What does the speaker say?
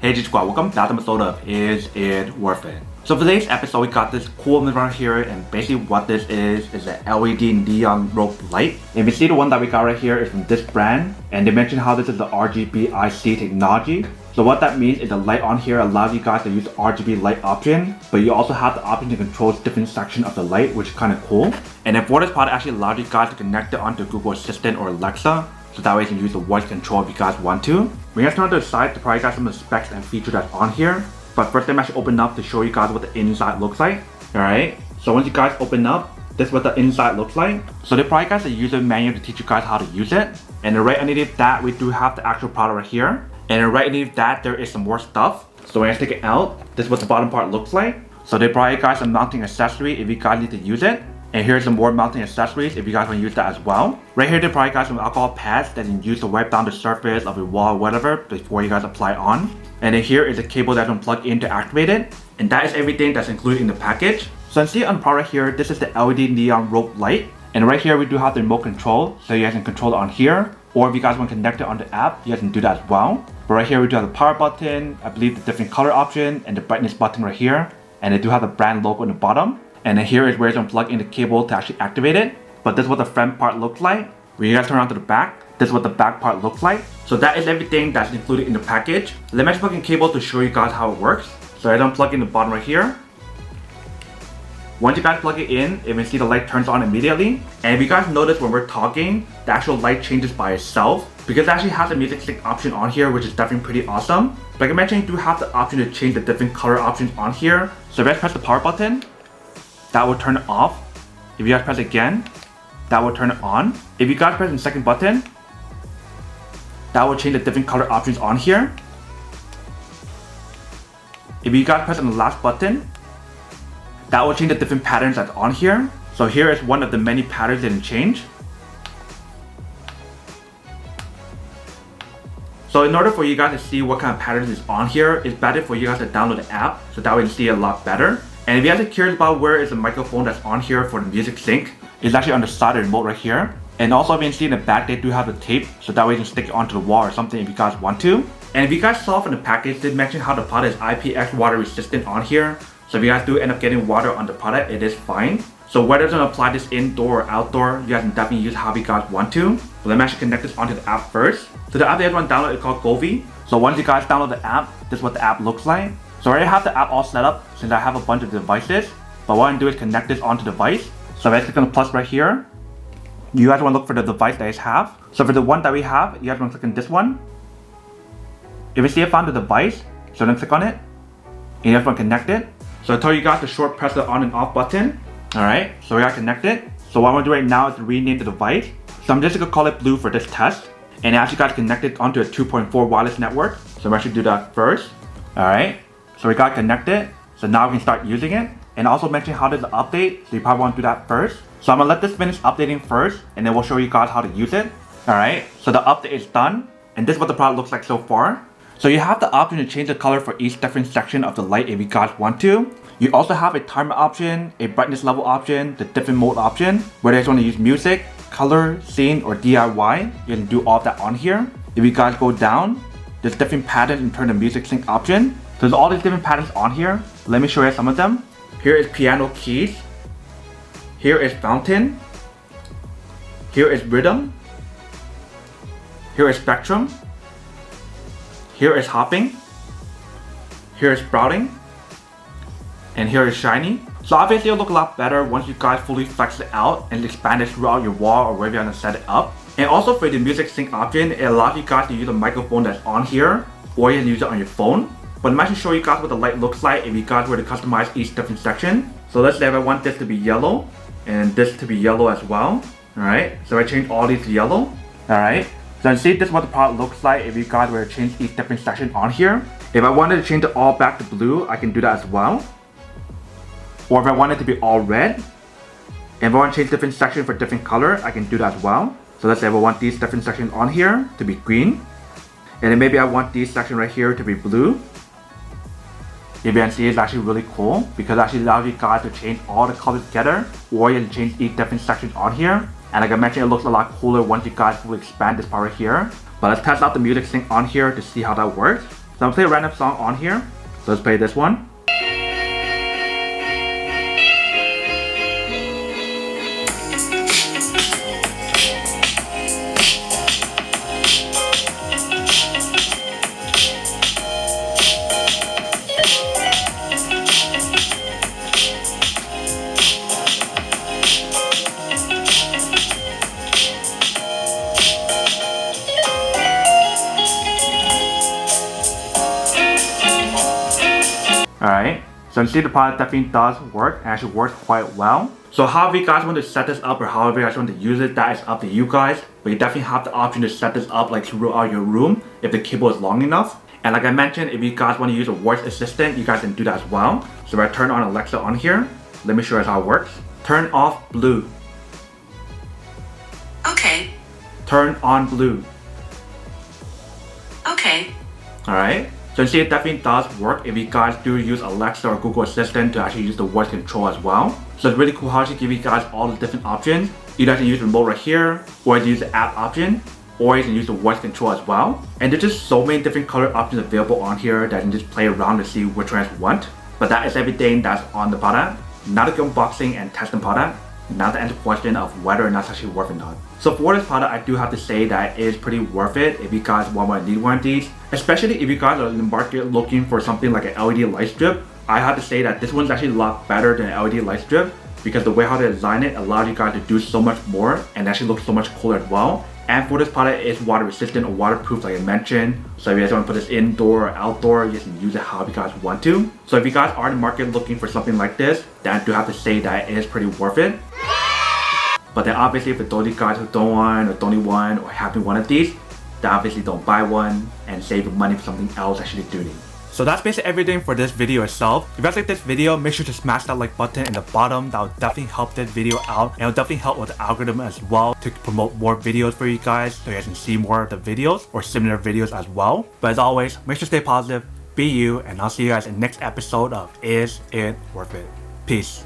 Hey G Squad, welcome back to the episode of Is It Worth It? So for today's episode, we got this cool move right here, and basically what this is an LED neon rope light. And you see the one that we got right here is from this brand, and they mentioned how this is the RGB IC technology. So what that means is the light on here allows you guys to use the RGB light option, but you also have the option to control different sections of the light, which is kind of cool. And then for this product, actually allows you guys to connect it onto Google Assistant or Alexa, so that way you can use the voice control if you guys want to. We're gonna turn on to the side to provide you guys some of the specs and features that's on here. But first, let me actually open up to show you guys what the inside looks like. Alright, so once you guys open up, this is what the inside looks like. So they provide you guys a user manual to teach you guys how to use it. And then right underneath that, we do have the actual product right here. And then right underneath that, there is some more stuff. So when I take it out, this is what the bottom part looks like. So they provide you guys a mounting accessory if you guys need to use it. And here's some more mounting accessories if you guys want to use that as well. Right here, they provide you guys some alcohol pads that you can use to wipe down the surface of your wall or whatever before you guys apply it on. And then here is a cable that you can plug in to activate it. And that is everything that's included in the package. So you see on the product here, this is the LED neon rope light. And right here, we do have the remote control, so you guys can control it on here. Or if you guys want to connect it on the app, you guys can do that as well. But right here, we do have the power button, I believe the different color option, and the brightness button right here. And they do have the brand logo on the bottom. And then here is where you can plug in the cable to actually activate it. But this is what the front part looks like. When you guys turn around to the back, this is what the back part looks like. So that is everything that's included in the package. Let me just plug in cable to show you guys how it works. So I don't plug in the bottom right here. Once you guys plug it in, you can see the light turns on immediately. And if you guys notice when we're talking, the actual light changes by itself. Because it actually has a music sync option on here, which is definitely pretty awesome. But like I mentioned, you do have the option to change the different color options on here. So if you guys press the power button, that will turn it off. If you guys press again, that will turn it on. If you guys press the second button, that will change the different color options on here. If you guys press on the last button, that will change the different patterns that's on here. So here is one of the many patterns that can change. So in order for you guys to see what kind of patterns is on here, it's better for you guys to download the app, so that way you can see it a lot better. And if you guys are curious about where is the microphone that's on here for the music sync, it's actually on the side of the remote right here. And also if you can see in the back, they do have the tape, so that way you can stick it onto the wall or something if you guys want to. And if you guys saw from the package, they mentioned how the product is IPX water resistant on here. So if you guys do end up getting water on the product, it is fine. So whether it's going to apply this indoor or outdoor, you guys can definitely use how you guys want to. So let me actually connect this onto the app first. So the app that you want to download is called Govee. So once you guys download the app, this is what the app looks like. So I already have the app all set up since I have a bunch of devices. But what I'm going to do is connect this onto the device. So if I click on the plus right here, you guys want to look for the device that you have. So for the one that we have, you guys want to click on this one. If you see I found the device, so then click on it. And you guys want to connect it. So I told you guys to short press the on and off button. Alright, so we got connected. So what I'm going to do right now is to rename the device. So I'm just going to call it Blue for this test. And it actually got connected onto a 2.4 wireless network. So I'm actually do that first. Alright, so we got connected. So now we can start using it. And also mention how does it update. So you probably want to do that first. So I'm going to let this finish updating first. And then we'll show you guys how to use it. Alright, so the update is done. And this is what the product looks like so far. So you have the option to change the color for each different section of the light if you guys want to. You also have a timer option, a brightness level option, the different mode option. Whether you just want to use music, color, scene, or DIY, you can do all of that on here. If you guys go down, there's different patterns in terms of music sync option. So there's all these different patterns on here. Let me show you some of them. Here is piano keys. Here is fountain. Here is rhythm. Here is spectrum. Here is hopping. Here is sprouting. And here is shiny. So obviously it'll look a lot better once you guys fully flex it out and expand it throughout your wall or wherever you're gonna set it up. And also for the music sync option, it allows you guys to use a microphone that's on here, or you can use it on your phone. But I'm actually show you guys what the light looks like if you guys were to customize each different section. So let's say if I want this to be yellow and this to be yellow as well. Alright, so I change all these to yellow. Alright, so you see this is what the product looks like if you guys were to change each different section on here. If I wanted to change it all back to blue, I can do that as well. Or if I want it to be all red, and if I want to change different sections for different color, I can do that as well. So let's say if I want these different sections on here to be green, and then maybe I want these sections right here to be blue. If you can see, it's actually really cool because it actually allows you guys to change all the colors together, or you can change each different sections on here. And like I mentioned, it looks a lot cooler once you guys fully expand this part right here. But let's test out the music sync on here to see how that works. So I'm gonna play a random song on here. So let's play this one. Alright, so you see the product definitely does work and actually works quite well. So however you guys want to set this up or however you guys want to use it, that is up to you guys. But you definitely have the option to set this up like throughout your room if the cable is long enough. And like I mentioned, if you guys want to use a voice assistant, you guys can do that as well. So if I turn on Alexa on here, let me show you how it works. Turn off blue. Okay. Turn on blue. Okay. Alright. So you see it definitely does work if you guys do use Alexa or Google Assistant to actually use the voice control as well. So it's really cool how it give you guys all the different options. You guys can use the remote right here, or you can use the app option, or you can use the voice control as well. And there's just so many different color options available on here that you can just play around to see which ones you want. But that is everything that's on the product. Now to go unboxing and test the product. Now to answer the question of whether or not it's actually worth it or not. So for this product, I do have to say that it is pretty worth it if you guys want to need one of these. Especially if you guys are in the market looking for something like an LED light strip. I have to say that this one's actually a lot better than an LED light strip because the way how they design it allows you guys to do so much more and actually looks so much cooler as well. And for this product, it's water resistant or waterproof like I mentioned. So if you guys want to put this indoor or outdoor, you can use it however you guys want to. So if you guys are in the market looking for something like this, then I do have to say that it is pretty worth it. But then obviously for those of you guys who don't want or don't need one or have one of these, then obviously don't buy one and save your money for something else actually do need. So that's basically everything for this video itself. If you guys like this video, make sure to smash that like button in the bottom. That will definitely help this video out and it will definitely help with the algorithm as well to promote more videos for you guys so you guys can see more of the videos or similar videos as well. But as always, make sure to stay positive, be you, and I'll see you guys in the next episode of Is It Worth It? Peace.